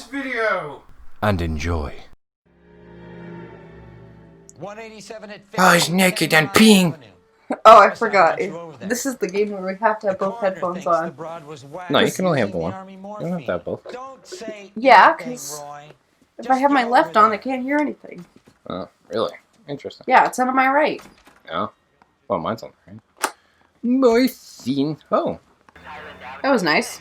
video and enjoy. 187 at Oh, he's naked and peeing. Oh, I forgot. This is the game where we have to have both headphones on. No, you can only have one. You don't have to have both. Yeah, because if I have my left on, I can't hear anything. Oh, really? Interesting. Yeah, it's on my right. Yeah. Well, mine's on the right. Morphine. Oh. That was nice.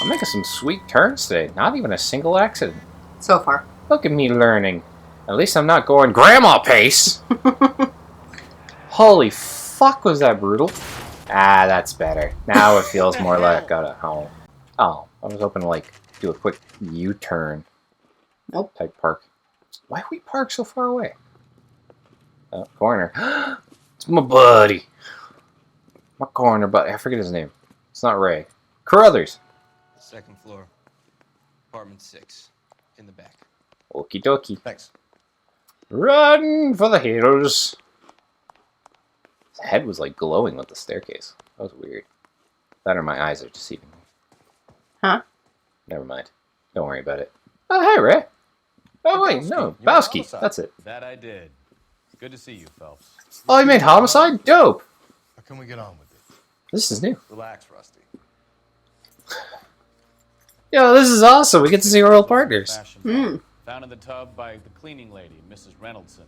I'm making some sweet turns today. Not even a single accident. So far. Look at me learning. At least I'm not going grandma pace. Holy fuck, was that brutal? Ah, that's better. Now it feels more like oh, I was hoping to like do a quick U-turn. Nope. Type park. Why we park so far away? Oh, corner. It's my buddy. My corner buddy. I forget his name. It's not Ray. Carruthers. Second floor, apartment 6, in the back. Okie dokie. Thanks. Run for the hills. His head was like glowing with the staircase. That was weird. That or my eyes are deceiving me. Huh? Never mind. Don't worry about it. Oh, hey, Ray. Oh, wait, no. Bowski. That's it. That I did. Good to see you, Phelps. Oh, you made Homicide? Dope. How can we get on with it? This is new. Relax, Rusty. Yo, this is awesome. We get to see our old partners. Found in the tub by the cleaning lady, Mrs. Reynoldson.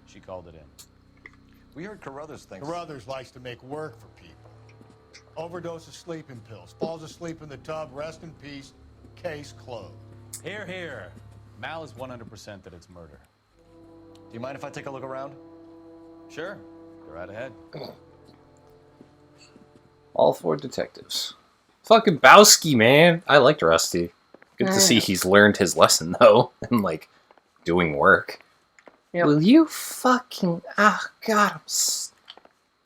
She called it in. We heard Carruthers thinks... Carruthers likes to make work for people. Overdose of sleeping pills. Falls asleep in the tub. Rest in peace. Case closed. Here, here. Mal is 100% that it's murder. Do you mind if I take a look around? Sure. Go right ahead. All four detectives. Fucking Bowski, man. I liked Rusty. Good to see he's learned his lesson, though. And, like, doing work. Yep. Will you fucking... Oh, God.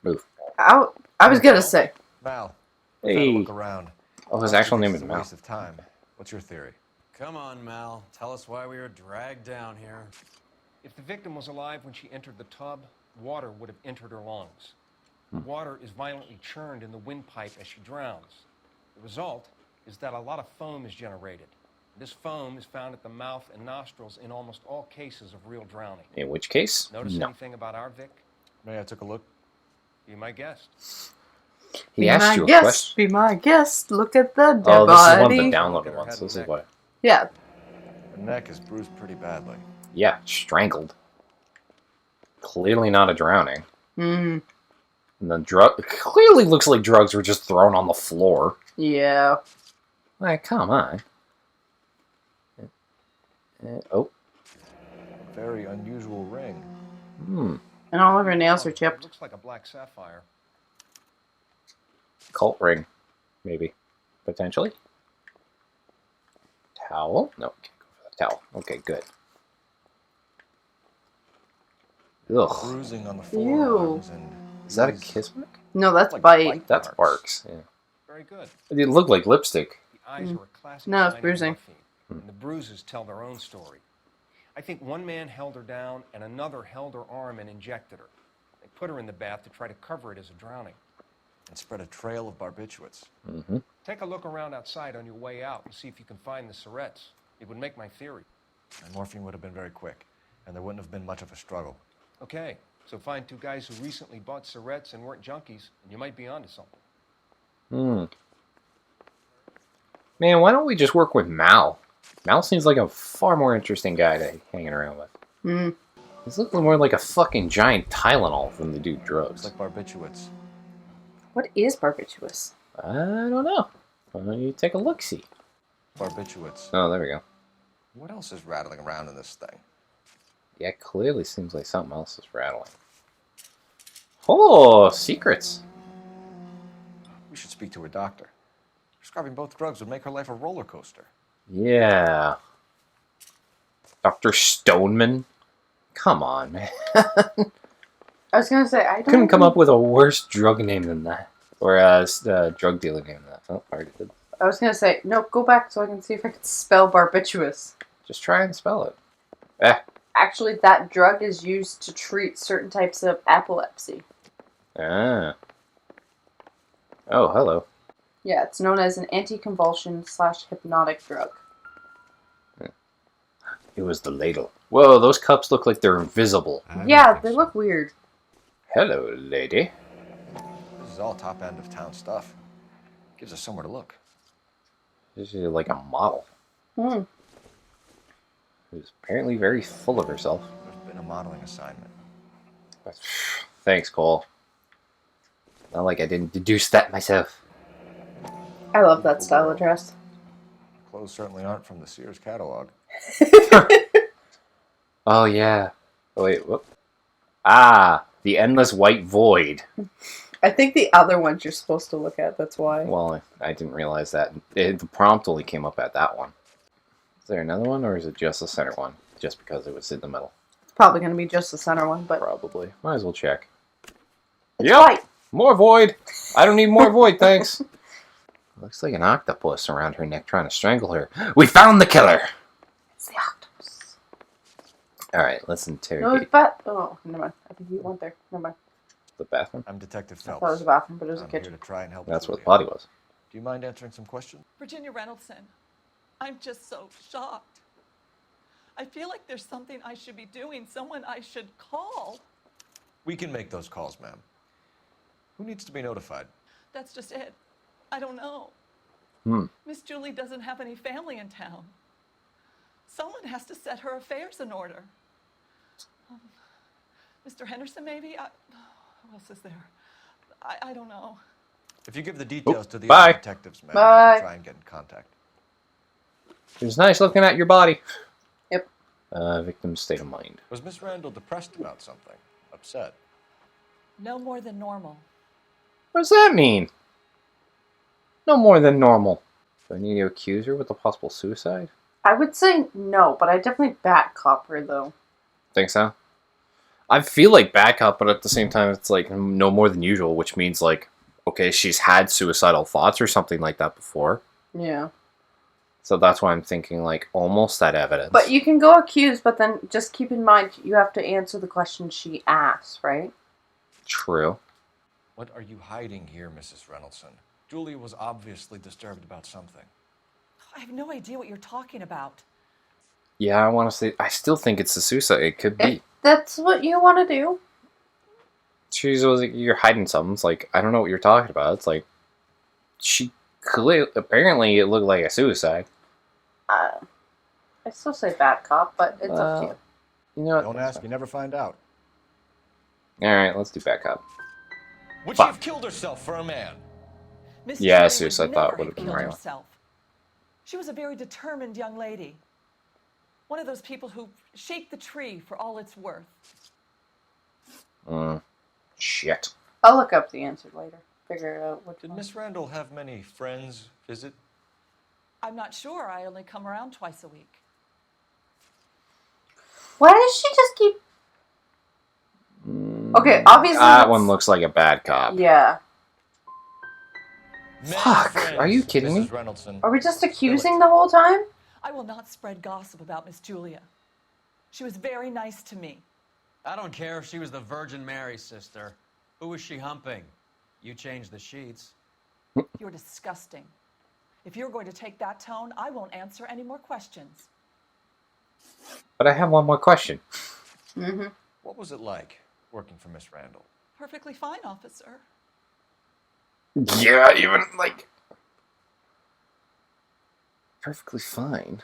Move. I was gonna say. Mal, Hey. look around. Oh, his actual name is a Mal. waste of time. What's your theory? Come on, Mal. Tell us why we were dragged down here. If the victim was alive when she entered the tub, water would have entered her lungs. Water is violently churned in the windpipe as she drowns. The result is that a lot of foam is generated. This foam is found at the mouth and nostrils in almost all cases of real drowning. In which case, Notice no. anything about our Vic? May I took a look? Be my guest. He asked you a question. Be my guest. Look at the dead Oh, this is one of body. the downloaded ones. This is what... Yeah. The neck is bruised pretty badly. Yeah, strangled. Clearly not a drowning. Mm. And the drug... It clearly looks like drugs were just thrown on the floor. Yeah. Like, come on. Oh. Very unusual ring. And all of her nails are chipped. Looks like a black sapphire. Cult ring. Maybe. Potentially. Towel? No, can't go for the towel. Okay, good. Ugh. Bruising on the forearms and... Is that a kiss mark? No, that's Like bite. That's Barks. Yeah. Very good. It looked like lipstick. The eyes are a classic No, it's sign of bruising. morphine, and the bruises tell their own story. I think one man held her down and another held her arm and injected her. They put her in the bath to try to cover it as a drowning. and spread a trail of barbiturates. Mm-hmm. Take a look around outside on your way out and see if you can find the Surrettes. It would make my theory. And morphine would have been very quick, and there wouldn't have been much of a struggle. Okay, so find two guys who recently bought Surrettes and weren't junkies, and you might be onto something. Man, why don't we just work with Mal? Mal seems like a far more interesting guy to hanging around with. He's looking more like a fucking giant Tylenol than the dude drugs. It's like barbiturates. What is barbiturates? I don't know. Why don't you take a look-see? Barbiturates. Oh, there we go. What else is rattling around in this thing? Yeah, it clearly seems like something else is rattling. Oh, secrets. We should speak to a doctor. Prescribing both drugs would make her life a roller coaster. Yeah. Dr. Stoneman? Come on, man. I was gonna say, I don't Couldn't come up with a worse drug name than that. Or a drug dealer name than that. Oh, already did. I was gonna say, no, go back so I can see if I can spell barbiturates. Just try and spell it. Eh. Actually, that drug is used to treat certain types of epilepsy. Ah. Oh, hello. Yeah, it's known as an anti-convulsion / hypnotic drug. It was the ladle. Whoa, those cups look like they're invisible. Yeah, they look weird. Hello, lady. This is all top end of town stuff. Gives us somewhere to look. This is like a model. Who's apparently very full of herself. There's been a modeling assignment. Thanks, Cole. Not like I didn't deduce that myself. I love that style of dress. Clothes certainly aren't from the Sears catalog. Oh, yeah. Oh, wait, whoop. Ah, the endless white void. I think the other ones you're supposed to look at, that's why. Well, I didn't realize that. The prompt only came up at that one. Is there another one, or is it just the center one? Just because it was in the middle. It's probably going to be just the center one, but... Probably. Might as well check. It's white. More void. I don't need more void, thanks. Looks like an octopus around her neck trying to strangle her. We found the killer! It's the octopus. Alright, let's No, interrogate oh, never mind. I think you went there. Never mind. the bathroom. I'm Detective I Phelps. thought it was a bathroom, but it was a I'm here kitchen. to try and help That's where the Julia. body was. Do you mind answering some questions? Virginia Reynoldson, I'm just so shocked. I feel like there's something I should be doing, someone I should call. We can make those calls, ma'am. Who needs to be notified? That's just it. I don't know. Miss Julie doesn't have any family in town. Someone has to set her affairs in order. Mr. Henderson, maybe? Who else is there? I don't know. If you give the details to the bye. other detectives, ma'am, Bye. we can try and get in contact. It was nice looking at your body. Yep. Victim's state of mind. Was Miss Randall depressed about something? Upset? No more than normal. What does that mean? No more than normal. Do I need to accuse her with a possible suicide? I would say no, but I definitely bat cop her, though. Think so? I feel like bad cop, but at the same time, it's like no more than usual, which means like, okay, she's had suicidal thoughts or something like that before. Yeah. So that's why I'm thinking like almost that evidence. But you can go accuse, but then just keep in mind you have to answer the question she asks, right? True. What are you hiding here, Mrs. Reynoldson? Julia was obviously disturbed about something. I have no idea what you're talking about. Yeah, I want to say, I still think it's a suicide. It could be. If that's what you want to do. She's like, you're hiding something. It's like, I don't know what you're talking about. It's like, she clearly, apparently it looked like a suicide. I still say bat cop, but it's up to you. You know what? Don't ask, you never find out. Alright, let's do back up. Would Fuck. she have killed herself for a man? Miss Yeah, Julie suicide would thought never would have have been killed right. herself. She was a very determined young lady. One of those people who shake the tree for all it's worth. Shit. I'll look up the answer later. Figure out what. Did Miss Randall have many friends visit? I'm not sure. I only come around twice a week. Why does she just keep? Okay, obviously. That that's- one looks like a bad cop. Yeah. Many Fuck, friends, are you kidding me? Mrs. Reynoldson. Are we just accusing the whole time? I will not spread gossip about Miss Julia. She was very nice to me. I don't care if she was the Virgin Mary, sister. Who was she humping? You changed the sheets. You're disgusting. If you're going to take that tone, I won't answer any more questions. But I have one more question. Mm-hmm. What was it like working for Miss Randall? Perfectly fine, officer. Yeah, even like perfectly fine.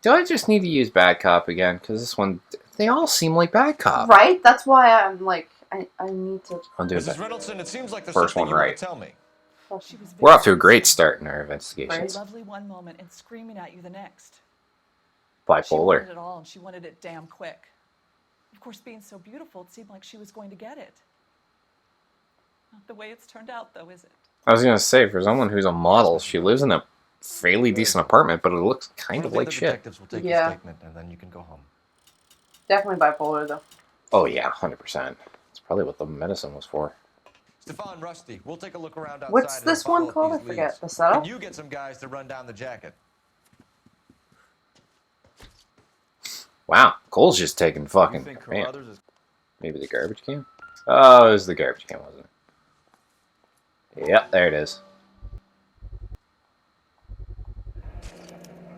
Do I just need to use bad cop again? Because this one, they all seem like bad cop. Right? That's why I'm like, I need to. I'll do Mrs. that. Reynoldson, it seems like there's First something one you right. want to tell me. She was We're very off to a great nice. start in our Very investigations. lovely one moment and screaming at you the next. She Bipolar. wanted it all, and she wanted it damn quick. Of course, being so beautiful, it seemed like she was going to get it. Not the way it's turned out, though, is it? I was gonna say, for someone who's a model, she lives in a fairly decent apartment, but it looks kind One of the like other shit. detectives will take Yeah. your statement, and then you can go home. Definitely bipolar, though. Oh yeah, 100%. That's probably what the medicine was for. Stefan, Rusty, we'll take a look around outside. What's and this follow one up called? these I forget. leads. The setup? And you get some guys to run down the jacket. Wow, Cole's just taking fucking. You think Man, Carruthers is... maybe the garbage can? Oh, it was the garbage can, wasn't it? Yep, there it is.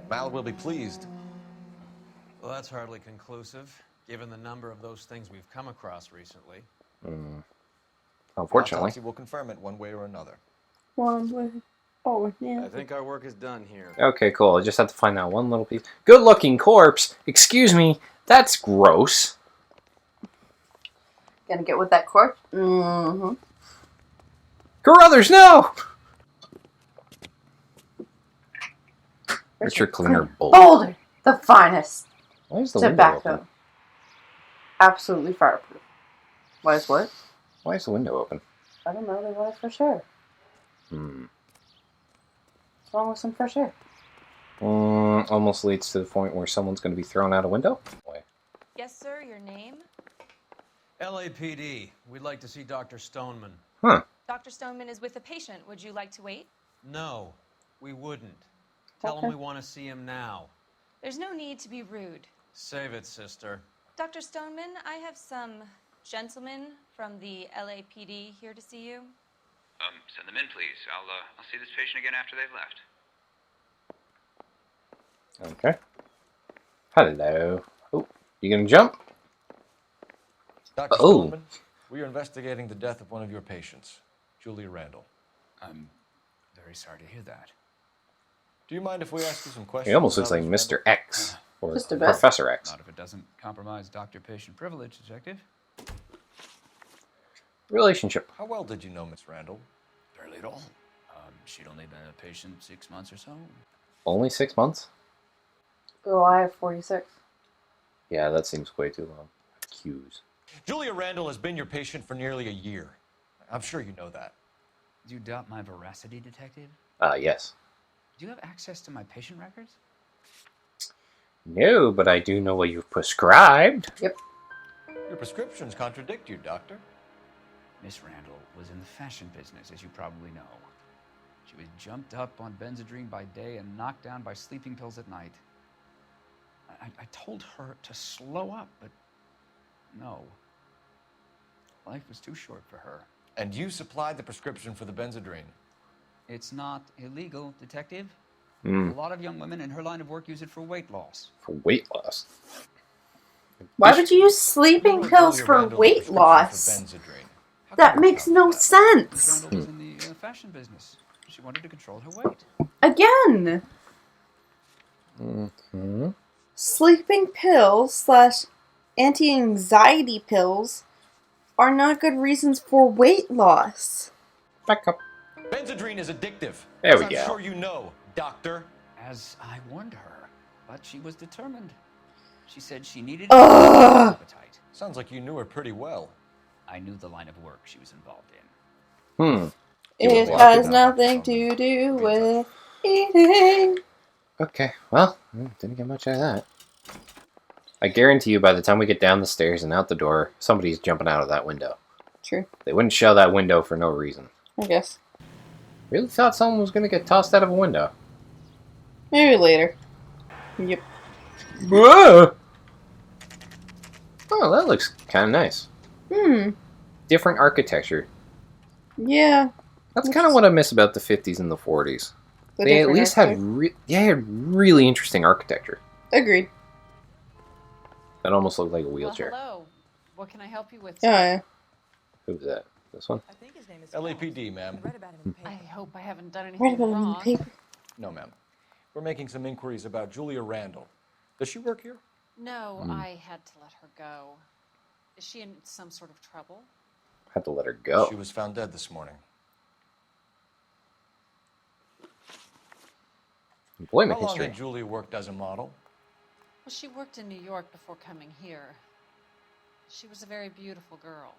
Mal will be pleased. Well, that's hardly conclusive, given the number of those things we've come across recently. Unfortunately. Autopsy will confirm it one way or another. One way. Oh, yeah. I think our work is done here. Okay, cool. I just have to find that one little piece. Good-looking corpse. Excuse me. That's gross. Gonna get with that corpse? Mm-hmm. Carruthers, no! Richard Cleaner Boulder. Boulder! The finest. Why is the window Tobacco. open? Absolutely fireproof. Why is what? Why is the window open? I don't know. They want fresh air. Hmm. What's wrong with some fresh air? Almost leads to the point where someone's going to be thrown out a window. Wait. Yes, sir. Your name? LAPD. We'd like to see Dr. Stoneman. Huh. Dr. Stoneman is with a patient. Would you like to wait? No, we wouldn't. Tell him we want to see him now. There's no need to be rude. Save it, sister. Dr. Stoneman, I have some gentlemen from the LAPD here to see you. Send them in, please. I'll see this patient again after they've left. Okay. Hello. Oh, you gonna jump? Dr. Oh. Stoneman, we are investigating the death of one of your patients, Julia Randall. I'm very sorry to hear that. Do you mind if we ask you some questions? He almost looks about like Miss Mr. X. Or Just a bit. Professor X. Not if it doesn't compromise doctor-patient privilege, Detective. Relationship. Randall? How well did you know Miss Randall? Barely at all. She'd only been a patient 6 months or so. Only 6 months? Oh, I have 46. Yeah, that seems way too long. Cues. Julia Randall has been your patient for nearly a year. I'm sure you know that. Do you doubt my veracity, Detective? Yes. Do you have access to my patient records? No, but I do know what you've prescribed. Yep. Your prescriptions contradict you, Doctor. Miss Randall was in the fashion business, as you probably know. She was jumped up on Benzedrine by day and knocked down by sleeping pills at night. I told her to slow up, but no. Life was too short for her. And you supplied the prescription for the Benzedrine. It's not illegal, Detective. A Mm, lot of young women in her line of work use it for weight loss. for weight loss. Why would you use sleeping Who pills Julia for Randall the weight prescription loss? for Benzedrine? How That come you makes found no that? Miss sense. Randall was in the fashion business. She wanted to control her weight. Again, Mm-hmm. sleeping pills / anti-anxiety pills are not good reasons for weight loss. Back up. Benzedrine is addictive. There as we I'm go. sure you know, Doctor. As I warned her, but she was determined. She said she needed Ugh. appetite. Sounds like you knew her pretty well. I knew the line of work she was involved in. Hmm. It will has walk down nothing that to tunnel. do Be in with eating. Okay, well, didn't get much out of that. I guarantee you by the time we get down the stairs and out the door, somebody's jumping out of that window. True, They wouldn't show that window for no reason. I guess. Really thought someone was going to get tossed out of a window. Maybe later. Yep. Whoa! Oh, that looks kind of nice. Different architecture. Yeah. That's kind of what I miss about the 50s and the 40s. The They at different least had architect- had really interesting architecture. Agreed. That almost looked like a wheelchair. Well, hello. What can I help you with? Oh, yeah. Who's that? This one? I think his name is LAPD, ma'am. I read about him in the I paper. hope I haven't done Read anything about it in the wrong. paper. No, ma'am. We're making some inquiries about Julia Randall. Does she work here? No, I had to let her go. Is she in some sort of trouble? Had to let her go. She was found dead this morning. Employment How long history. had Julia worked as a model? Well, she worked in New York before coming here. She was a very beautiful girl.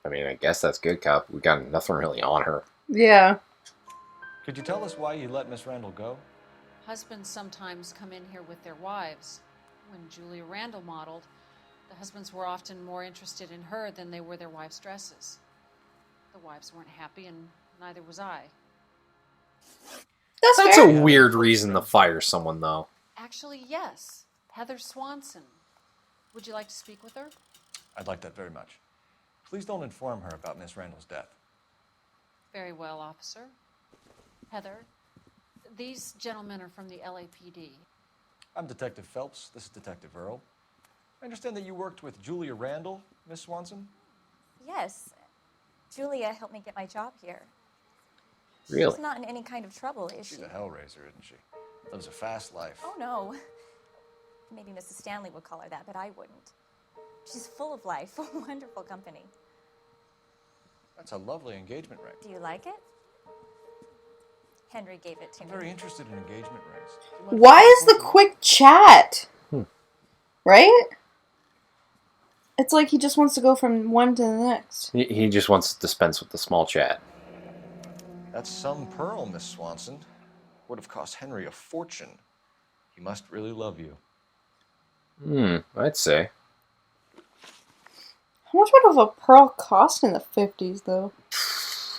I mean, I guess that's good, cop. We got nothing really on her. Yeah. Could you tell us why you let Miss Randall go? Husbands sometimes come in here with their wives. When Julia Randall modeled, the husbands were often more interested in her than they were their wives' dresses. The wives weren't happy, and neither was I. That's fair. a weird reason to fire someone, though. Actually, yes. Heather Swanson. Would you like to speak with her? I'd like that very much. Please don't inform her about Miss Randall's death. Very well, officer. Heather, these gentlemen are from the LAPD. I'm Detective Phelps. This is Detective Earl. I understand that you worked with Julia Randall, Miss Swanson? Yes. Julia helped me get my job here. Really? She's not in any kind of trouble, is she? She's a hellraiser, isn't she? Lives a fast life. Oh, no. Maybe Mrs. Stanley would call her that, but I wouldn't. She's full of life, wonderful company. That's a lovely engagement ring. Do you like it? Henry gave it to I'm me. very interested in engagement rings. Why is the quick chat? Right? It's like he just wants to go from one to the next. He just wants to dispense with the small chat. That's some pearl, Miss Swanson. Would have cost Henry a fortune. He must really love you. I'd say. How much would a pearl cost in the 50s, though?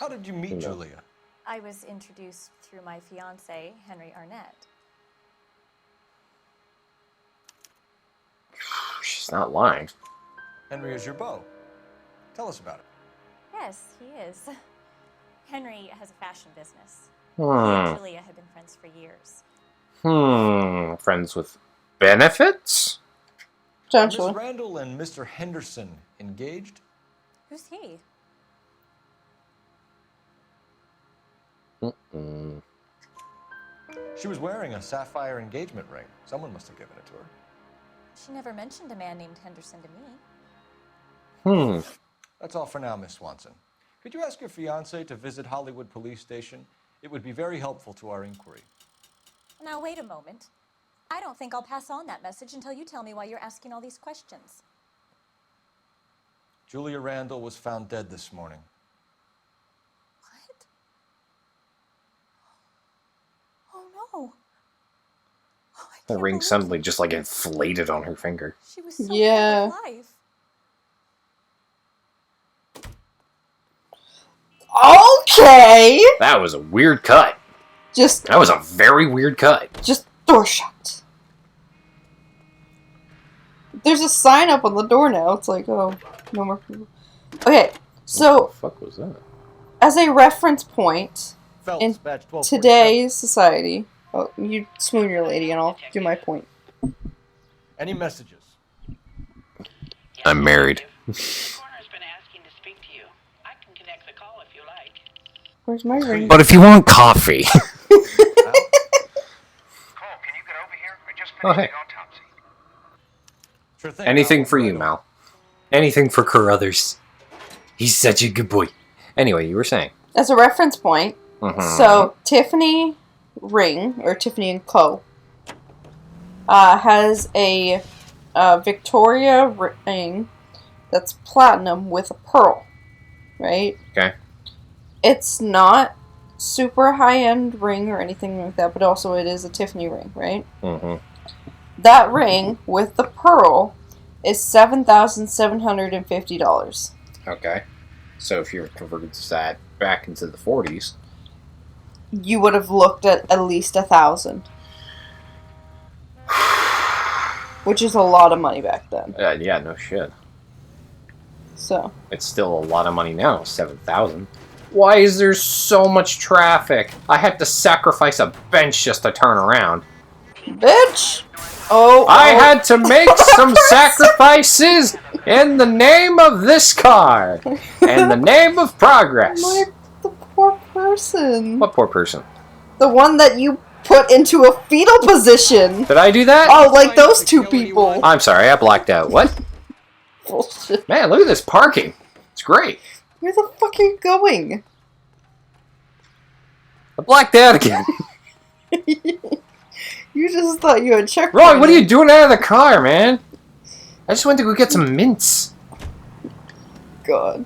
How did you meet Julia? I was introduced through my fiancé, Henry Arnett. She's not lying. Henry is your beau. Tell us about it. Yes, he is. Henry has a fashion business. He and Julia have been friends for years. Friends with benefits? Potentially. Miss Randall and Mr. Henderson engaged? Who's he? She was wearing a sapphire engagement ring. Someone must have given it to her. She never mentioned a man named Henderson to me. That's all for now, Miss Swanson. Could you ask your fiancé to visit Hollywood Police Station? It would be very helpful to our inquiry. Now, wait a moment. I don't think I'll pass on that message until you tell me why you're asking all these questions. Julia Randall was found dead this morning. What? Oh, no. Oh, I The can't ring believe suddenly it. just like inflated on her finger. She was so Yeah. full of life. Okay! That was a weird cut. That was a very weird cut. Just door shut. There's a sign up on the door now. It's like, oh, no more people. Okay, so What the fuck was that? as a reference point Phelps, in badge 1247. today's society, oh, you swoon your lady and I'll do my point. Any messages? I'm married. Coroner's been asking to speak to you. I can connect the call if you like. Where's my ring? But if you want coffee. Cole, can you get over here? I just Oh, finished hey. the autopsy. Sure thing. Anything Mal. for you, Mal. Anything for Carruthers. He's such a good boy. Anyway, you were saying. As a reference point, so Tiffany Ring, or Tiffany & Co., has a Victoria ring that's platinum with a pearl, right? Okay. It's not super high-end ring or anything like that, but also it is a Tiffany ring, right? That ring with the pearl is $7,750. Okay. So if you're converted that back into the 40s. You would have looked at least $1,000. Which is a lot of money back then. Yeah, no shit. So. It's still a lot of money now, 7,000. Why is there so much traffic? I had to sacrifice a bench just to turn around. Bitch! Oh, I had to make some sacrifices in the name of this car. In the name of progress. Like the poor person. What poor person? The one that you put into a fetal position. Did I do that? Oh, like those two people. I'm sorry, I blacked out. What? Bullshit. Man, look at this parking. It's great. Where the fuck are you going? I blacked out again. You just thought you had checked. Roy, what are you doing out of the car, man? I just went to go get some mints. God.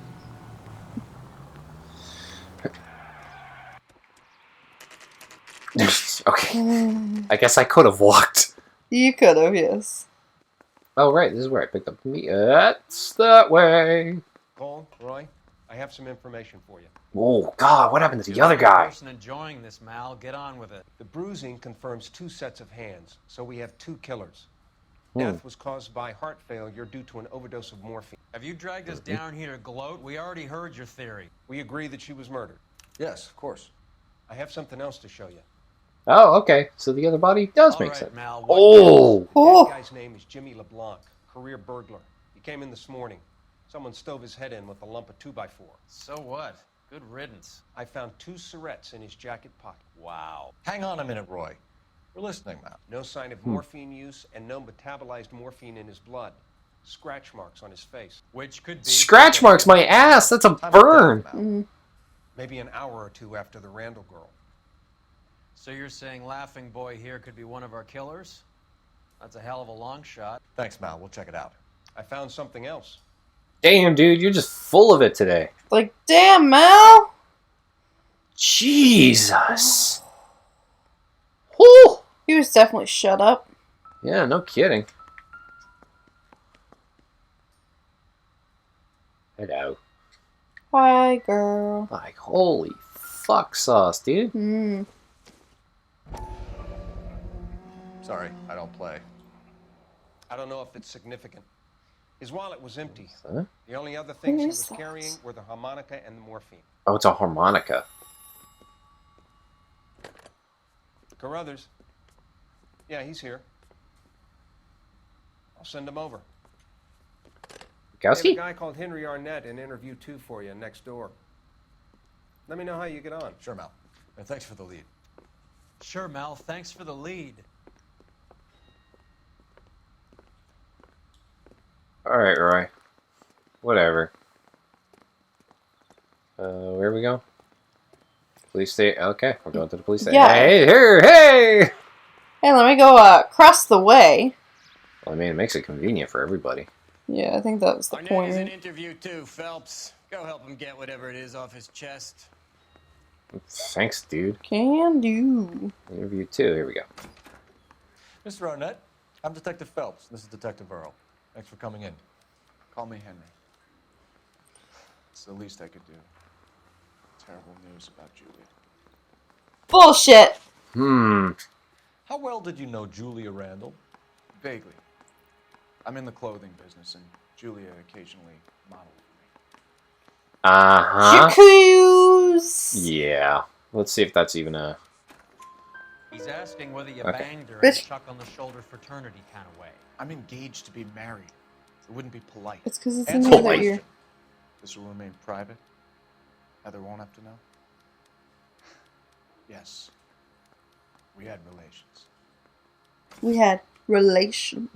Okay. I guess I could have walked. You could have, yes. Oh, right. This is where I picked up the meat. That's that way. Cole, Roy, I have some information for you. Oh, God. What happened to the other guy? Person enjoying this, Mal. Get on with it. The bruising confirms 2 sets of hands, so we have 2 killers. Death was caused by heart failure due to an overdose of morphine. Have you dragged us down here to gloat? We already heard your theory. We agree that she was murdered. Yes, of course. I have something else to show you. Oh, okay. So the other body does make sense. Mal, Oh! The dead guy's name is Jimmy LeBlanc, career burglar. He came in this morning. Someone stove his head in with a lump of 2x4. So what? Good riddance. I found 2 cigarettes in his jacket pocket. Wow. Hang on a minute, Roy. We're listening, Mal. No sign of morphine use and no metabolized morphine in his blood. Scratch marks on his face. Which could be... Scratch marks my ass! That's a burn! Maybe an hour or 2 after the Randall girl. So you're saying Laughing Boy here could be one of our killers? That's a hell of a long shot. Thanks, Mal. We'll check it out. I found something else. Damn, dude, you're just full of it today. Like, damn, Mal! Jesus! Whew! He was definitely shut up. Yeah, no kidding. Hello. Hi, girl. Like, holy fuck sauce, dude. Sorry, I don't play. I don't know if it's significant. His wallet was empty. Huh? The only other things he was carrying were the harmonica and the morphine. Oh, it's a harmonica. Carruthers. Yeah, he's here. I'll send him over. We have a guy called Henry Arnett in interview 2 for you next door. Let me know how you get on. Sure, Mal. And thanks for the lead. Sure, Mal. Thanks for the lead. Alright, Roy. Whatever. Where we go? Police station. Okay, we're going to the police station. Yeah. Hey, here, hey! Hey, let me go across the way. Well, I mean, it makes it convenient for everybody. Yeah, I think that was the Arnett point. is in interview 2, Phelps. Go help him get whatever it is off his chest. Thanks, dude. Can do. Interview 2, here we go. Mr. Arnett, I'm Detective Phelps. This is Detective Earl. Thanks for coming in. Call me Henry. It's the least I could do. Terrible news about Julia. Bullshit! How well did you know Julia Randall? Vaguely. I'm in the clothing business, and Julia occasionally modeled for me. Uh-huh. Jacuzzi! Yeah. Let's see if that's even a... He's asking whether you Okay. banged her in a chuck-on-the-shoulder fraternity kind of way. I'm engaged to be married. It wouldn't be polite. It's because it's Answer another the year. question. This will remain private. Heather won't have to know. Yes. We had relations. We had relations.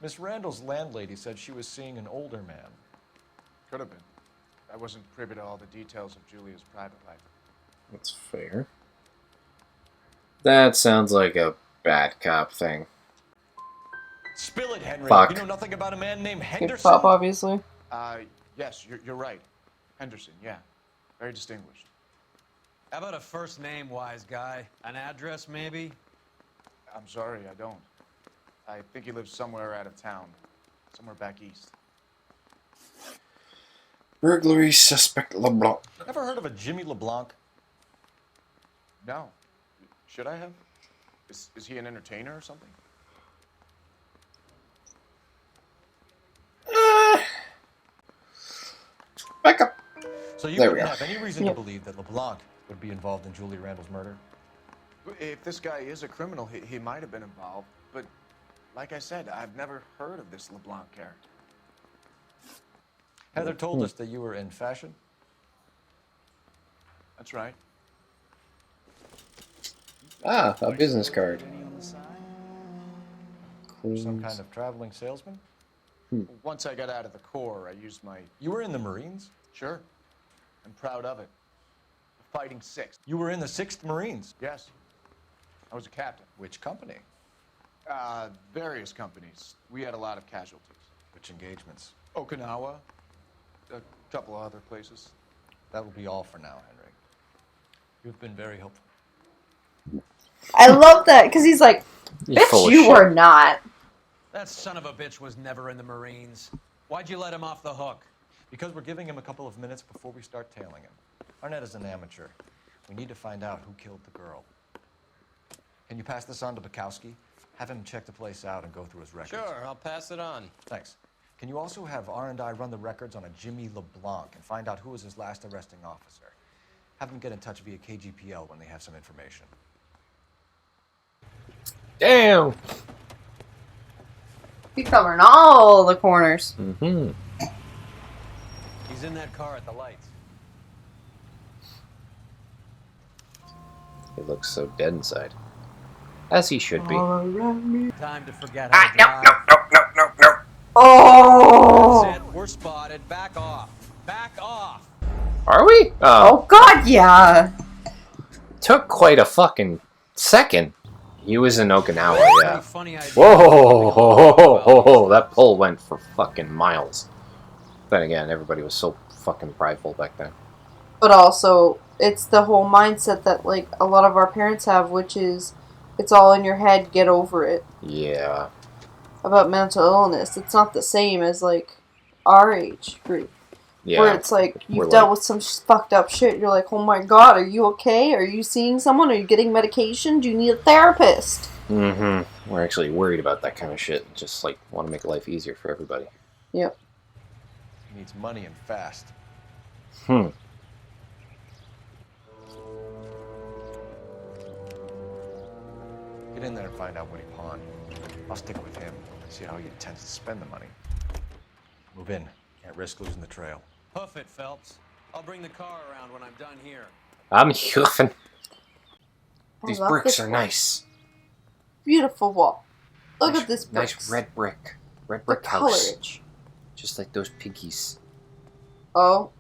Miss Randall's landlady said she was seeing an older man. Could have been. I wasn't privy to all the details of Julia's private life. That's fair. That sounds like a bad cop thing. Spill it, Henry. Fuck. You know nothing about a man named Good Henderson? cop, obviously. Yes, you're right. Henderson, yeah. Very distinguished. How about a first name, wise guy? An address, maybe? I'm sorry, I don't. I think he lives somewhere out of town. Somewhere back east. Burglary suspect LeBlanc. Ever heard of a Jimmy LeBlanc? No. Should I have? Is he an entertainer or something? Back up. So you There we wouldn't go. have any reason to believe that LeBlanc would be involved in Julia Randall's murder? If this guy is a criminal, he might have been involved. But like I said, I've never heard of this LeBlanc character. Heather told us that you were in fashion. That's right. Ah, a business card. Some kind of traveling salesman? Once I got out of the Corps, I used my... You were in the Marines? Sure. I'm proud of it. The Fighting Sixth. You were in the 6th Marines? Yes. I was a captain. Which company? Various companies. We had a lot of casualties. Which engagements? Okinawa. A couple of other places. That will be all for now, Henry. You've been very helpful. I love that, because he's like, bitch, you were not. That son of a bitch was never in the Marines. Why'd you let him off the hook? Because we're giving him a couple of minutes before we start tailing him. Arnett is an amateur. We need to find out who killed the girl. Can you pass this on to Bukowski? Have him check the place out and go through his records. Sure, I'll pass it on. Thanks. Can you also have R&I run the records on a Jimmy LeBlanc and find out who was his last arresting officer? Have them get in touch via KGPL when they have some information. Damn! He's covering all the corners. Mm-hmm. He's in that car at the lights. He looks so dead inside. As he should be. Time to forget how to drive. No. Oh! That's it. We're spotted. Back off. Back off. Are we? Oh god, yeah. Took quite a fucking second. He was in Okinawa, yeah. Funny idea. Whoa! That pole went for fucking miles. Then again, everybody was so fucking prideful back then. But also, it's the whole mindset that, like, a lot of our parents have, which is, it's all in your head, get over it. Yeah. About mental illness. It's not the same as, like, our age group. Yeah. Where it's like, you've dealt with some fucked up shit. You're like, oh my god, are you okay? Are you seeing someone? Are you getting medication? Do you need a therapist? Mm-hmm. We're actually worried about that kind of shit. Just, like, want to make life easier for everybody. Yep. He needs money and fast. Get in there and find out what he pawned. I'll stick with him. See how he intends to spend the money. Move in. Can't risk losing the trail. Hoof it, Phelps. I'll bring the car around when I'm done here. I'm hoofing. These love bricks this are one. nice. Beautiful wall. Look Nice- at this Nice bricks. red brick. Red The brick house. colorage. Just like those piggies. Oh.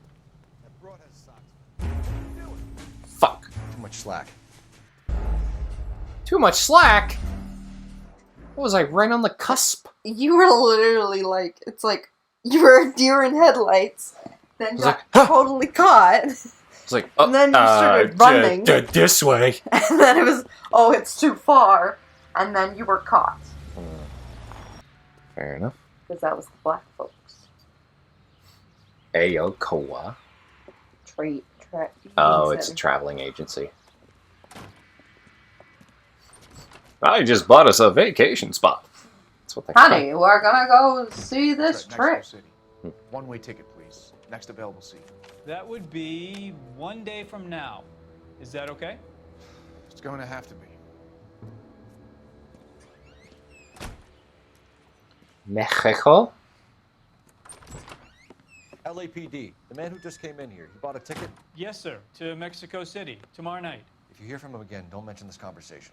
Fuck. Too much slack. Too much slack? What was I, right on the cusp? You were literally like, it's like, you were a deer in headlights, then was got like, huh. totally caught, It's like, and then you started running, this way. and then it was, oh, it's too far, and then you were caught. Fair enough. Because that was the black folks. Ayo Koa. Oh, it's a traveling agency. I just bought us a vacation spot. That's what they call Honey, we're gonna go see this Mexico trip. City. One-way ticket, please. Next available seat. That would be 1 day from now. Is that okay? It's going to have to be. Mexico? LAPD. The man who just came in here. He bought a ticket? Yes, sir. To Mexico City tomorrow night. If you hear from him again, don't mention this conversation.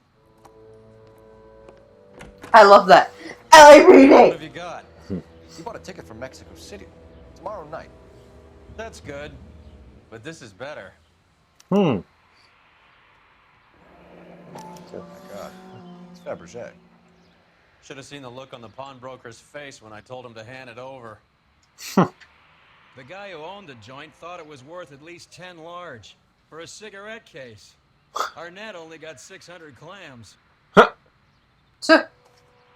I love that. What LAPD! have you got? He bought a ticket from Mexico City. Tomorrow night. That's good. But this is better. Hmm. Oh my god. It's Fabergé. Should have seen the look on the pawnbroker's face when I told him to hand it over. The guy who owned the joint thought it was worth at least 10 large for a cigarette case. Arnett only got 600 clams.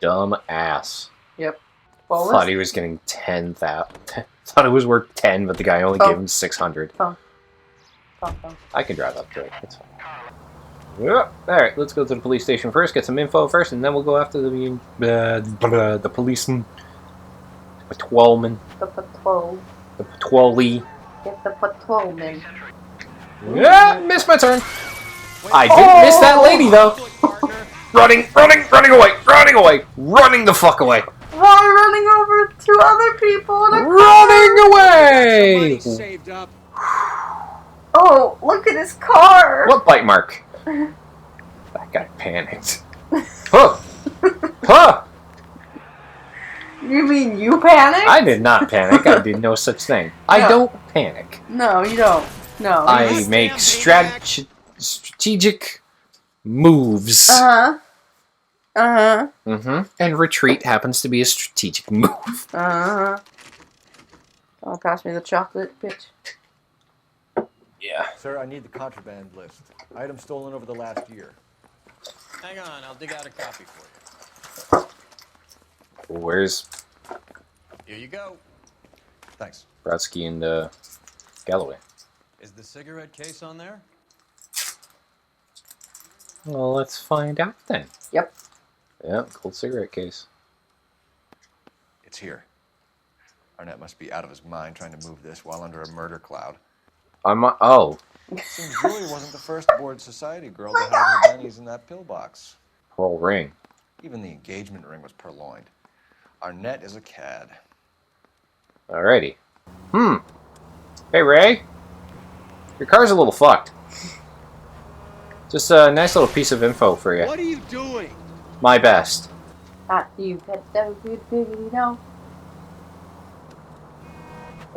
Dumb ass. Yep. Thought he was getting 10,000. Thought it was worth 10, but the guy only gave him 600. I can drive up to it. It's fine. Yeah. Alright, let's go to the police station first, get some info first, and then we'll go after the policeman. The patrolman. The patrol. The patrollee. Get the patrolman. Yeah, missed my turn. I didn't miss that lady, though. running the fuck away. While running over two other people in a Running away! Saved up. Oh, look at his car! What bite mark? That guy panicked. Huh! Huh! You mean you panicked? I did not panic. I did no such thing. I don't panic. No, you don't. No. I make strategic moves. Uh-huh. Uh-huh. Mm-hmm. And retreat happens to be a strategic move. Uh-huh. Don't pass me the chocolate, bitch. Yeah. Sir, I need the contraband list. Items stolen over the last year. Hang on, I'll dig out a copy for you. Where's Here you go. Thanks. Brodsky and Galloway? Is the cigarette case on there? Well, let's find out then. Yep. Yeah, cold cigarette case. It's here. Arnett must be out of his mind trying to move this while under a murder cloud. Oh. Seems Julie wasn't the first bored society girl to hide her bennies in that pillbox. Pearl ring. Even the engagement ring was purloined. Arnett is a cad. Alrighty. Hey, Ray. Your car's a little fucked. Just a nice little piece of info for you. What are you doing? My best. That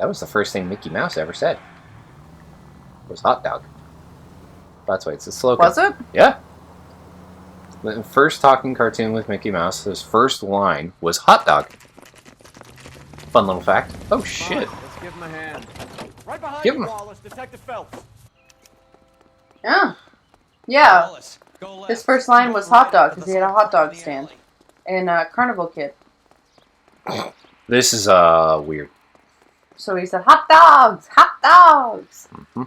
was the first thing Mickey Mouse ever said. Was hot dog. That's why it's a slogan. Was it? Yeah. The first talking cartoon with Mickey Mouse, his first line was hot dog. Fun little fact. Oh shit. Let's give him a hand. Right behind Give you, him. Wallace, Detective Phelps. Yeah. Yeah. Wallace, go left. His first line was hot dog because he had a hot dog stand in Carnival Kid. This is weird. So he said, hot dogs! Hot dogs! Mm-hmm.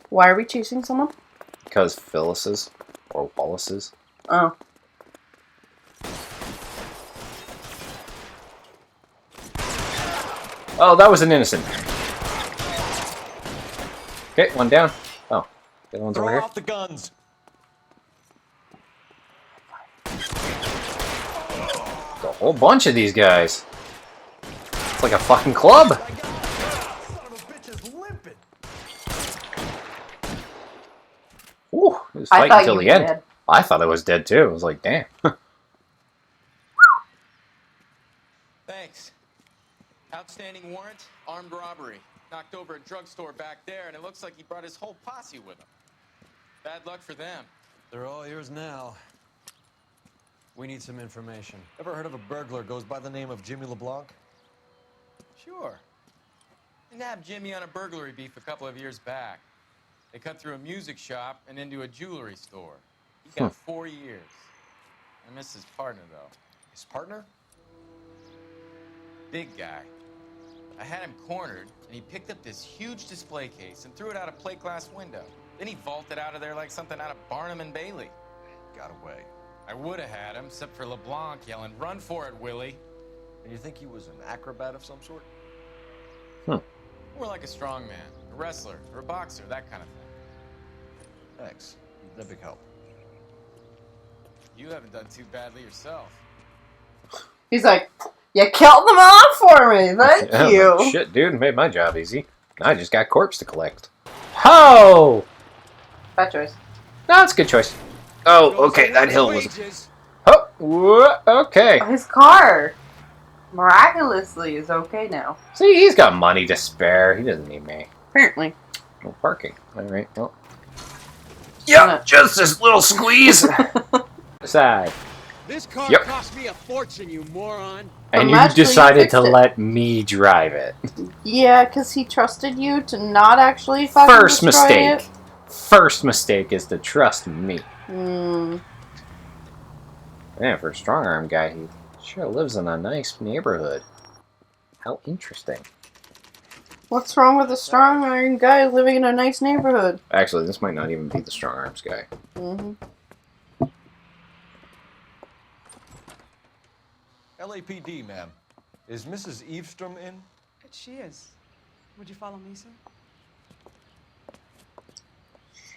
Why are we chasing someone? Because Phyllis's or Wallace's. Oh. Oh, that was an innocent. Okay, one down. Oh, the other one's over Throw here. off the guns. There's a whole bunch of these guys. It's like a fucking club. Ooh, it was fighting until the end. Dead. I thought I was dead too. I was like, damn. Thanks. Outstanding warrant, armed robbery. Knocked over a drugstore back there, and it looks like he brought his whole posse with him. Bad luck for them. They're all yours now. We need some information. Ever heard of a burglar goes by the name of Jimmy LeBlanc? Sure. They nabbed Jimmy on a burglary beef a couple of years back. They cut through a music shop and into a jewelry store. He got 4 years. I miss his partner, though. His partner? Big guy. I had him cornered, and he picked up this huge display case and threw it out a plate glass window. Then he vaulted out of there like something out of Barnum and Bailey. Got away. I would have had him, except for LeBlanc yelling, "Run for it, Willie!" And you think he was an acrobat of some sort? More like a strongman, a wrestler, or a boxer, that kind of thing. Thanks. You've been a big help. You haven't done too badly yourself. He's like, you killed them all for me. Thank Yeah, you. like, shit, dude, made my job easy. I just got corpse to collect. Ho! Bad choice. No, that's a good choice. Oh, okay, that hill was... Oh, okay. His car, miraculously, is okay now. See, he's got money to spare. He doesn't need me. Apparently. No parking. Alright, well... Yeah, just this little squeeze. Side. This car Yep. cost me a fortune, you moron. And you Magically decided fixed to it. let me drive it. Yeah, because he trusted you to not actually fucking First destroy mistake. it. First mistake is to trust me. Hmm. Man, for a strong arm guy, he sure lives in a nice neighborhood. How interesting. What's wrong with a strong iron guy living in a nice neighborhood? Actually, this might not even be the strong arms guy. Mm-hmm. LAPD, ma'am. Is Mrs. Eavestrom in? She is. Would you follow me, sir?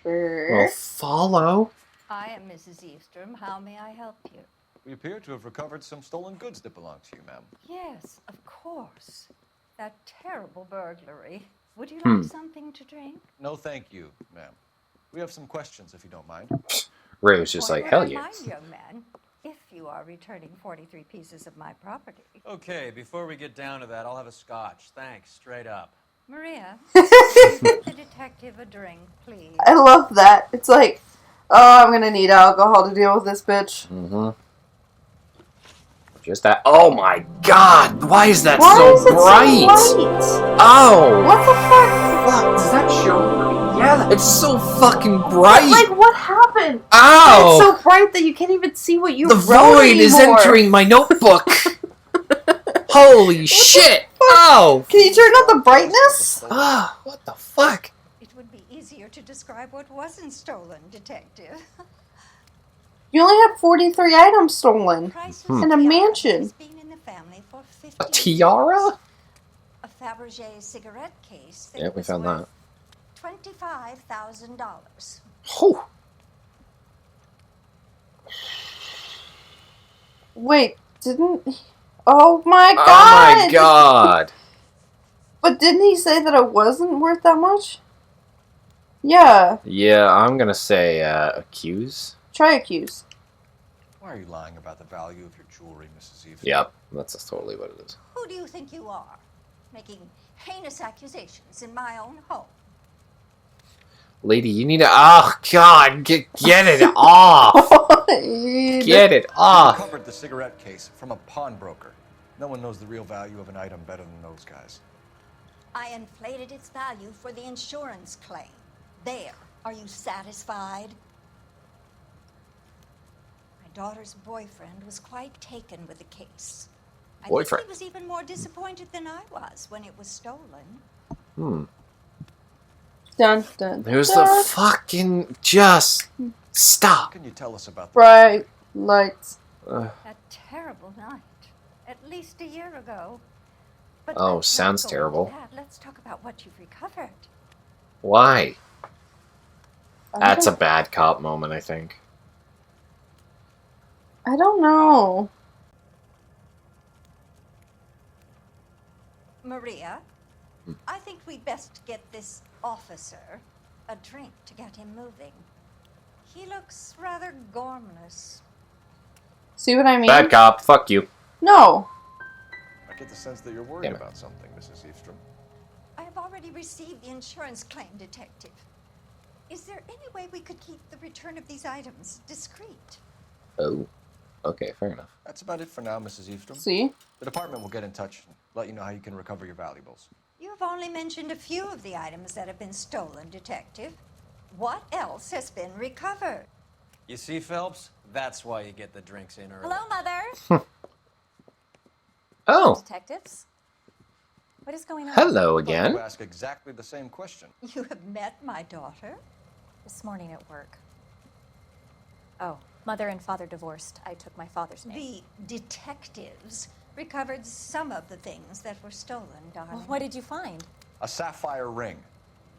Sure. Well, follow. I am Mrs. Eavestrom. How may I help you? We appear to have recovered some stolen goods that belong to you, ma'am. Yes, of course. That terrible burglary. Would you like something to drink? No, thank you, ma'am. We have some questions, if you don't mind. Ray was just like, hell yeah. Mind, young man, if you are returning 43 pieces of my property. Okay, before we get down to that, I'll have a scotch. Thanks, straight up. Maria, give the detective a drink, please. I love that. It's like, oh, I'm gonna need alcohol to deal with this bitch. Mm-hmm. Just that. Oh my god! Why is that Why so is it bright? so bright? Oh! What the fuck? What? Does that show? Yeah, it's so fucking bright. Like, what happened? Ow! It's so bright that you can't even see what you The wrote void is anymore. entering my notebook. Holy shit! Oh! Can you turn up the brightness? Ah, what the fuck? It would be easier to describe what wasn't stolen, detective. You only had 43 items stolen in a mansion. Been in the family for 50 A tiara? A Fabergé cigarette case that Yeah, we was found worth that. $25,000. Oh. Wait, didn't... Oh my god! Oh my god! But didn't he say that it wasn't worth that much? Yeah. Yeah, I'm gonna say accuse. Try accuse. Why are you lying about the value of your jewelry, Mrs. Eve? Yep, that's totally what it is. Who do you think you are? Making heinous accusations in my own home. Lady, you need to... Oh, God! Get it off! Get it We off! recovered the cigarette case from a pawnbroker. No one knows the real value of an item better than those guys. I inflated its value for the insurance claim. There. Are you satisfied? My daughter's boyfriend was quite taken with the case. I think Boyfriend? he was even more disappointed than I was when it was stolen. Hmm. Dun, dun, There's dun. the fucking... Just... Stop! What can you tell us about Bright lights. A terrible night. At least a year ago. But Oh, let's sounds not go into terrible. that. Let's talk about what you've recovered. Why? That's a bad cop moment, I think. I don't know. Maria, I think we'd best get this officer a drink to get him moving. He looks rather gormless. See what I mean? Bad cop, fuck you. No. I get the sense that you're worried Damn it. about something, Mrs. Eastrom. I have already received the insurance claim, Detective. Is there any way we could keep the return of these items discreet? Oh. Okay, fair enough. That's about it for now, Mrs. Eastrom. See? The department will get in touch and let you know how you can recover your valuables. You have only mentioned a few of the items that have been stolen, Detective. What else has been recovered? You see, Phelps? That's why you get the drinks in early. Hello, Mother. Oh. Detectives. What is going on? Hello I'd like again. to ask exactly the same question. You have met my daughter? This morning at work. Oh, Mother and Father divorced. I took my father's name. The detectives recovered some of the things that were stolen, darling. Well, what did you find? A sapphire ring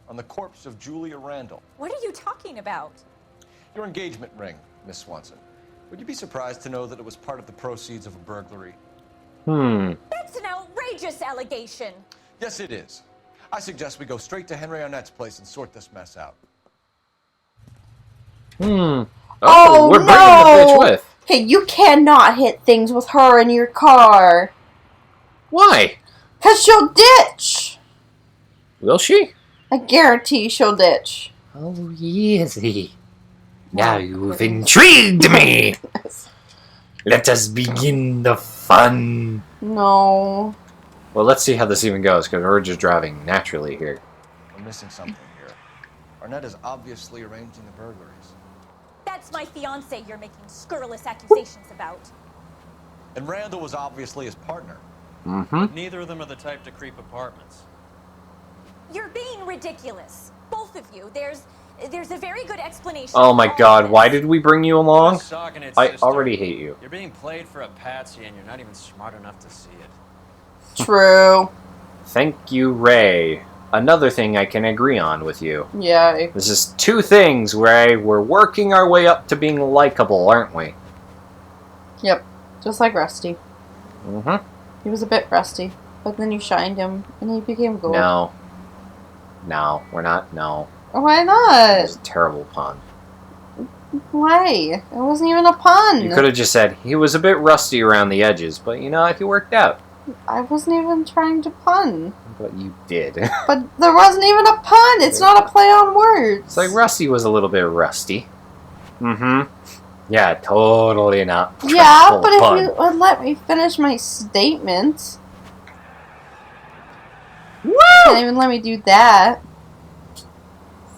on the corpse of Julia Randall. What are you talking about? Your engagement ring, Miss Swanson. Would you be surprised to know that it was part of the proceeds of a burglary? That's an outrageous allegation. Yes, it is. I suggest we go straight to Henry Arnett's place and sort this mess out. Oh, we're bringing the bitch no! with. Hey, you cannot hit things with her in your car. Why? 'Cause she'll ditch. Will she? I guarantee she'll ditch. Oh, easy. Now you've intrigued me. Let us begin the fun. No. Well, let's see how this even goes, because we're just driving naturally here. We're missing something here. Arnett is obviously arranging the burglaries. That's my fiance you're making scurrilous accusations about. And Randall was obviously his partner. Mm-hmm. Neither of them are the type to creep apartments. You're being ridiculous. Both of you. There's a very good explanation. Oh for my all god, of why this. did we bring you along? Quit socking it, I sister. already hate you. You're being played for a patsy and you're not even smart enough to see it. True. Thank you, Ray. Another thing I can agree on with you. Yeah. This is two things where we're working our way up to being likable, aren't we? Yep. Just like Rusty. Mm-hmm. He was a bit rusty, but then you shined him, and he became gold. No. No, we're not. No. Why That not? was a terrible pun. Why? It wasn't even a pun. You could have just said, he was a bit rusty around the edges, but you know, it worked out. I wasn't even trying to pun. But you did. But there wasn't even a pun. It's not a play on words. It's like Rusty was a little bit rusty. Mm-hmm. Yeah, totally not. Yeah, Full but if pun. you would let me finish my statement. Woo! Can't even let me do that.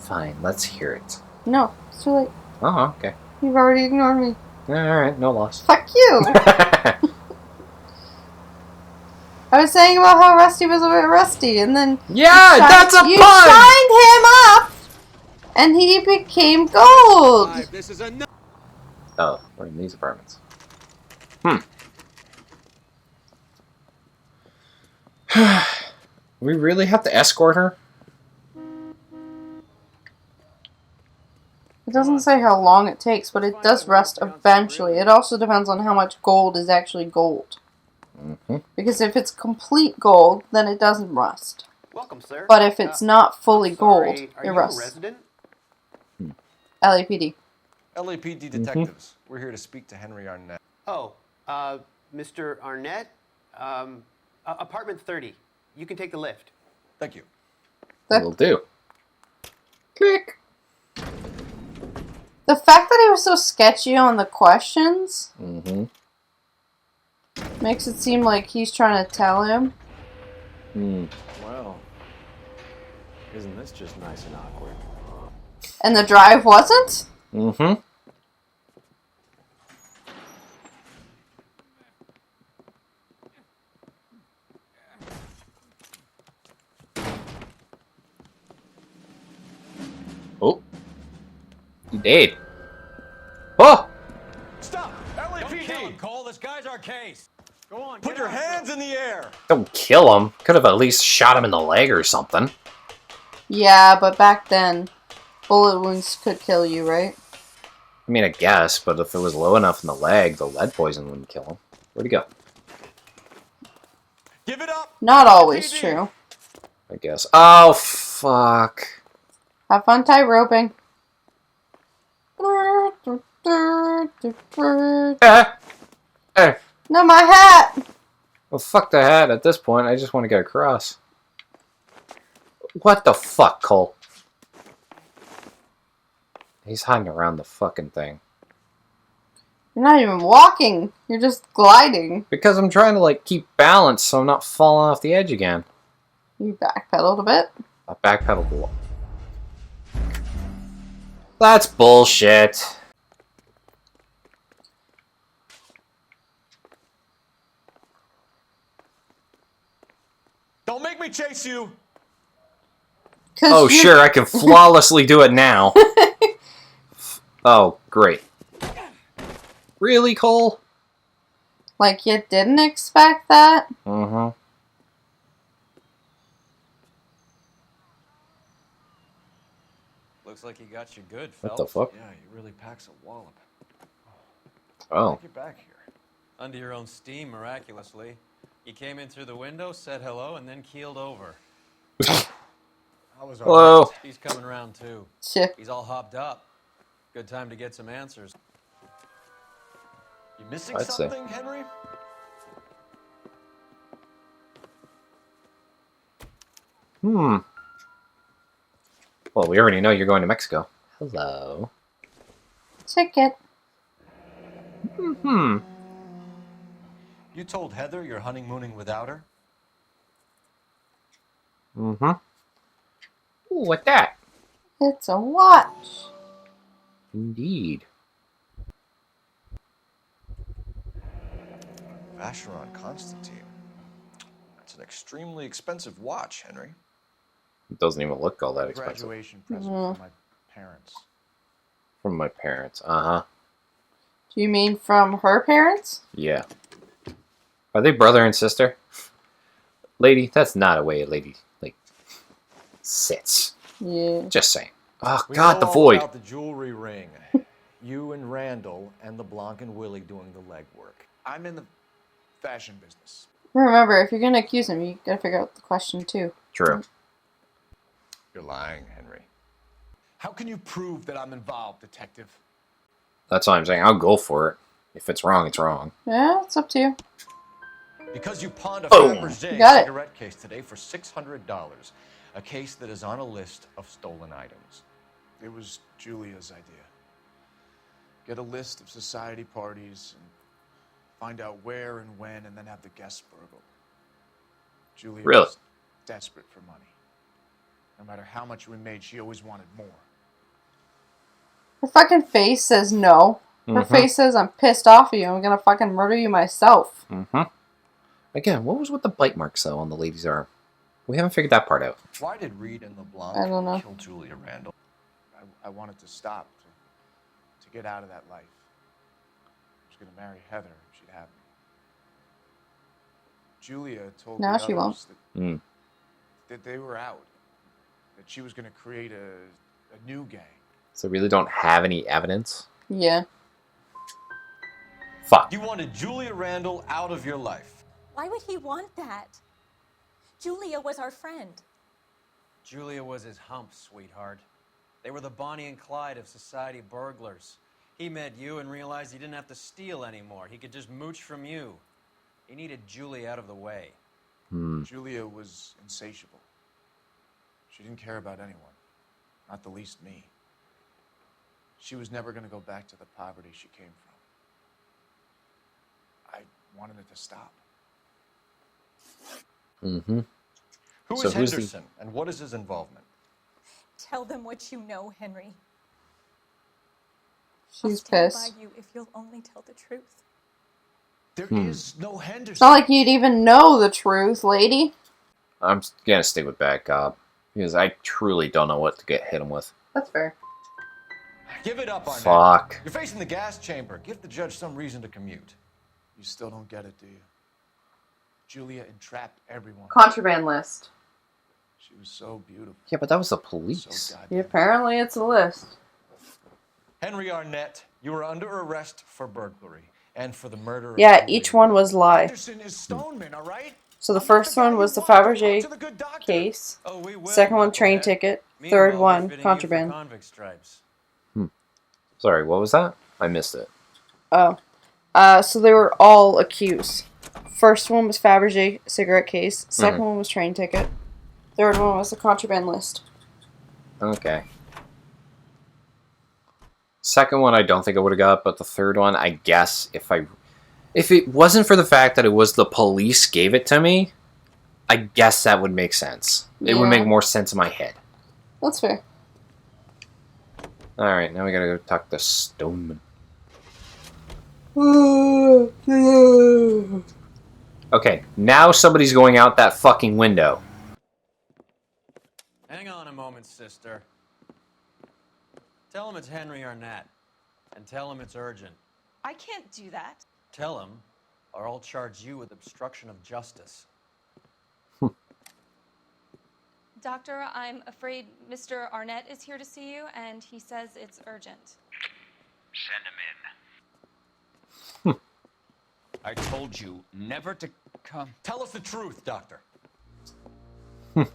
Fine, let's hear it. No, it's too late. Oh, okay. You've already ignored me. Alright, no loss. Fuck you! I was saying about how Rusty was a bit rusty, and then Yeah, that's a you pun! shined him up, and he became gold. This is enough. Oh, we're in these apartments. We really have to escort her? It doesn't say how long it takes, but it does rust eventually. It also depends on how much gold is actually gold. Because if it's complete gold, then it doesn't rust. Welcome, sir. But if it's not fully gold, Are it you rusts. a resident? LAPD. LAPD detectives. We're here to speak to Henry Arnett. Oh, Mr. Arnett? Apartment 30. You can take the lift. Thank you. Will do. Click. The fact that he was so sketchy on the questions makes it seem like he's trying to tell him. Well, isn't this just nice and awkward? And the drive wasn't? Oh. He did. Oh! Stop! Don't kill him, Cole. This guy's our case. Go on. Put your hands in the air. Don't kill him. Could have at least shot him in the leg or something. Yeah, but back then, bullet wounds could kill you, right? I mean, I guess, but if it was low enough in the leg, the lead poison wouldn't kill him. Where'd he go? Give it up. Not always true. I guess. Oh, fuck. Have fun tight roping. No, my hat! Well, fuck the hat at this point. I just want to get across. What the fuck, Cole? He's hiding around the fucking thing. You're not even walking. You're just gliding. Because I'm trying to, like, keep balance so I'm not falling off the edge again. You backpedaled a bit. I backpedaled a lot. That's bullshit. Don't make me chase you. Oh, sure, I can flawlessly do it now. Oh, great. Really, Cole? Like, you didn't expect that? Looks like he got you good, What Phelps. the fuck? Yeah, he really packs a wallop. Oh. Get back here. Under your own steam, miraculously. He came in through the window, said hello, and then keeled over. Hello. He's coming around, too. Shit. He's all hopped up. Good time to get some answers. You missing I'd say. something, Henry? Well, we already know you're going to Mexico. Hello. Ticket. You told Heather you're honeymooning without her? Ooh, what that? It's a watch. Indeed. Vacheron Constantine. That's an extremely expensive watch, Henry. It doesn't even look all that expensive. Graduation present from my parents. From my parents. Uh-huh. Do you mean from her parents? Yeah. Are they brother and sister? Lady, that's not a way a lady, like, sits. Yeah. Just saying. Oh, We God, know the all void. about the jewelry ring. You and Randall and LeBlanc and Willie doing the legwork. I'm in the fashion business. Remember, if you're gonna accuse him, you gotta figure out the question too. True. You're lying, Henry. How can you prove that I'm involved, detective? That's what I'm saying. I'll go for it. If it's wrong, it's wrong. Yeah, it's up to you. Because you pawned a Boom. Fabergé Got it. cigarette case today for $600. A case that is on a list of stolen items. It was Julia's idea. Get a list of society parties and find out where and when, and then have the guests burgled. Julia Really? was desperate for money. No matter how much we made, she always wanted more. Her fucking face says no. Her face says, I'm pissed off at you. I'm gonna fucking murder you myself. Again, what was with the bite marks, though, on the lady's arm? We haven't figured that part out. Why did Reed and LeBlanc I don't know. kill Julia Randall? I wanted to stop, to get out of that life. I was going to marry Heather if she'd have me. Julia told No, the she won't. others that they were out. That she was going to create a new gang. So really don't have any evidence? Yeah. Fuck. You wanted Julia Randall out of your life. Why would he want that? Julia was our friend. Julia was his hump, sweetheart. They were the Bonnie and Clyde of society burglars. He met you and realized he didn't have to steal anymore. He could just mooch from you. He needed Julia out of the way. Julia was insatiable. She didn't care about anyone, not the least me. She was never going to go back to the poverty she came from. I wanted it to stop. Mm-hmm. Who is Henderson, and what is his involvement? Tell them what you know, Henry. She's I'll pissed. stand by you if you'll only tell the truth. There is no Henderson. It's not like you'd even know the truth, lady. I'm gonna stick with bad cop because I truly don't know what to hit him with. That's fair. Give it up, Arnett. Fuck. You're facing the gas chamber. Give the judge some reason to commute. You still don't get it, do you? Julia entrapped everyone. Contraband list. She was so beautiful. Yeah, but that was the police. Yeah, apparently it's a list. Henry Arnett, you are under arrest for burglary and for the murder of Yeah, Julia. each one was live. Henderson is Stoneman, all right? So the first one was the Fabergé case. Oh, we will, Second one, train Knucklehead. ticket. Meanwhile, Third we're one, fitting you for contraband. convict stripes. Sorry, what was that? I missed it. Oh. So they were all accused. First one was Fabergé cigarette case. Second one was train ticket. Third one was the contraband list. Okay. Second one I don't think I would have got, but the third one, I guess if it wasn't for the fact that it was the police gave it to me, I guess that would make sense. It would Yeah. make more sense in my head. That's fair. Alright, now we gotta go talk to Stoneman. Okay, now somebody's going out that fucking window. Hang on a moment, sister. Tell him it's Henry Arnett, and tell him it's urgent. I can't do that. Tell him, or I'll charge you with obstruction of justice. Doctor, I'm afraid Mr. Arnett is here to see you, and he says it's urgent. Send him in. I told you never to come. Tell us the truth, Doctor. I'm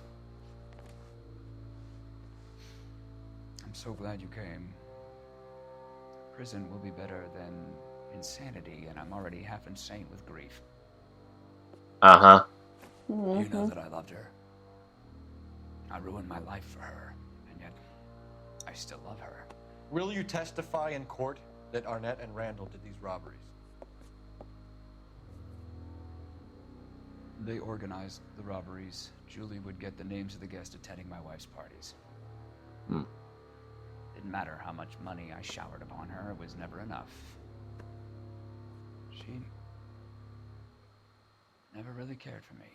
so glad you came. Prison will be better than insanity, and I'm already half insane with grief. Uh-huh. You know that I loved her. I ruined my life for her, and yet I still love her. Will you testify in court that Arnett and Randall did these robberies? They organized the robberies. Julie would get the names of the guests attending my wife's parties. Didn't matter how much money I showered upon her, it was never enough. She never really cared for me.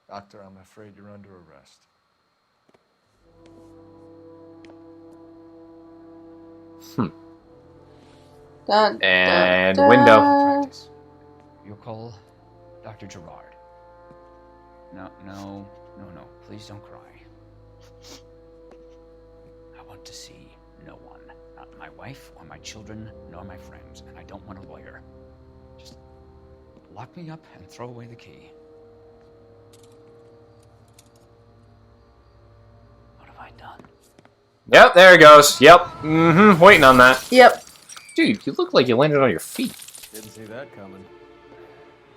Doctor, I'm afraid you're under arrest. And window. Practice. You'll call Dr. Gerard. No. Please don't cry. I want to see no one. Not my wife or my children, nor my friends. And I don't want a lawyer. Just lock me up and throw away the key. What have I done? Yep, there it goes. Yep. Mm-hmm. Waiting on that. Yep. Dude, you look like you landed on your feet. Didn't see that coming.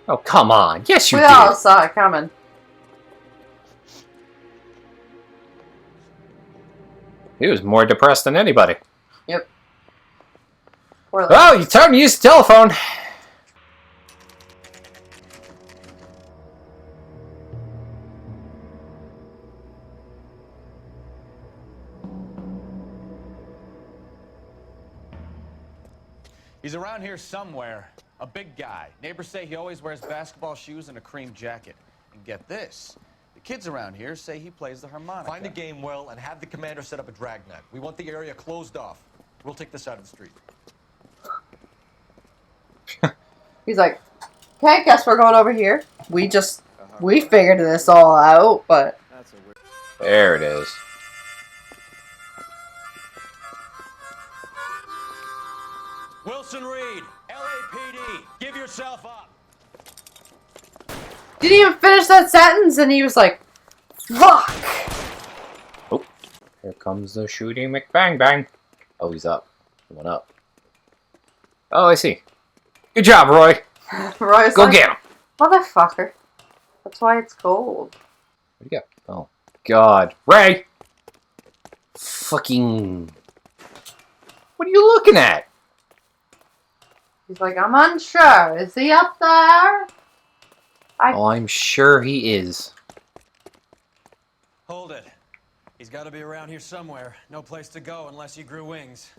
Oh, come on. Yes, you We did. all saw it coming. He was more depressed than anybody. Yep. Oh, you time to use the telephone. He's around here somewhere. A big guy. Neighbors say he always wears basketball shoes and a cream jacket. And get this. The kids around here say he plays the harmonica. Find the game well and have the commander set up a dragnet. We want the area closed off. We'll take this out of the street. He's like, Okay, guess we're going over here. We figured this all out, but... There it is. Wilson Reed, LAPD, give yourself up. Didn't even finish that sentence, and he was like, fuck! Oh, here comes the shooting McBang Bang. Oh, he's up. He went up. Oh, I see. Good job, Roy. Roy's Go like, get him. Motherfucker. That's why it's cold. Where'd he go? Oh, God. Ray! Fucking... What are you looking at? He's like, I'm unsure. Is he up there? Oh, I'm sure he is. Hold it. He's got to be around here somewhere. No place to go unless he grew wings.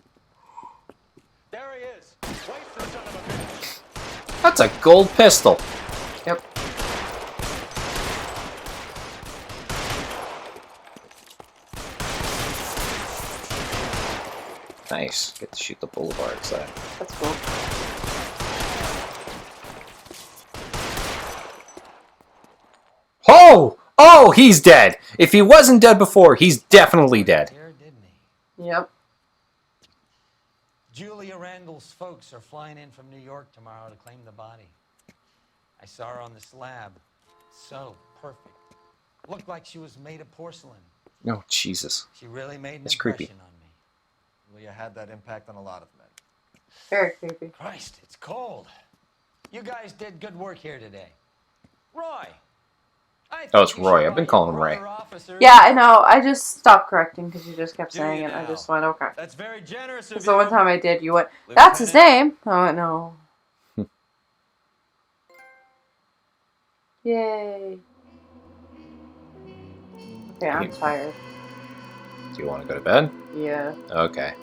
There he is. Wait for son of a bitch. That's a gold pistol. Yep. Nice. Get to shoot the boulevard side. That's cool. Oh! Oh, he's dead. If he wasn't dead before, he's definitely dead. Yep. Julia Randall's folks are flying in from New York tomorrow to claim the body. I saw her on the slab. So perfect. Looked like she was made of porcelain. Oh, Jesus. She really made an That's impression creepy. on me. Leah had that impact on a lot of men. Very creepy. Christ, it's cold. You guys did good work here today. Roy! Oh, it's Roy. I've been calling him Ray. Yeah, I know. I just stopped correcting because you just kept saying it. I just went, okay. That's very generous of Because the one you. time I did, you went, that's his name. I went, no. Yay. Okay, I'm tired. Do you want to go to bed? Yeah. Okay.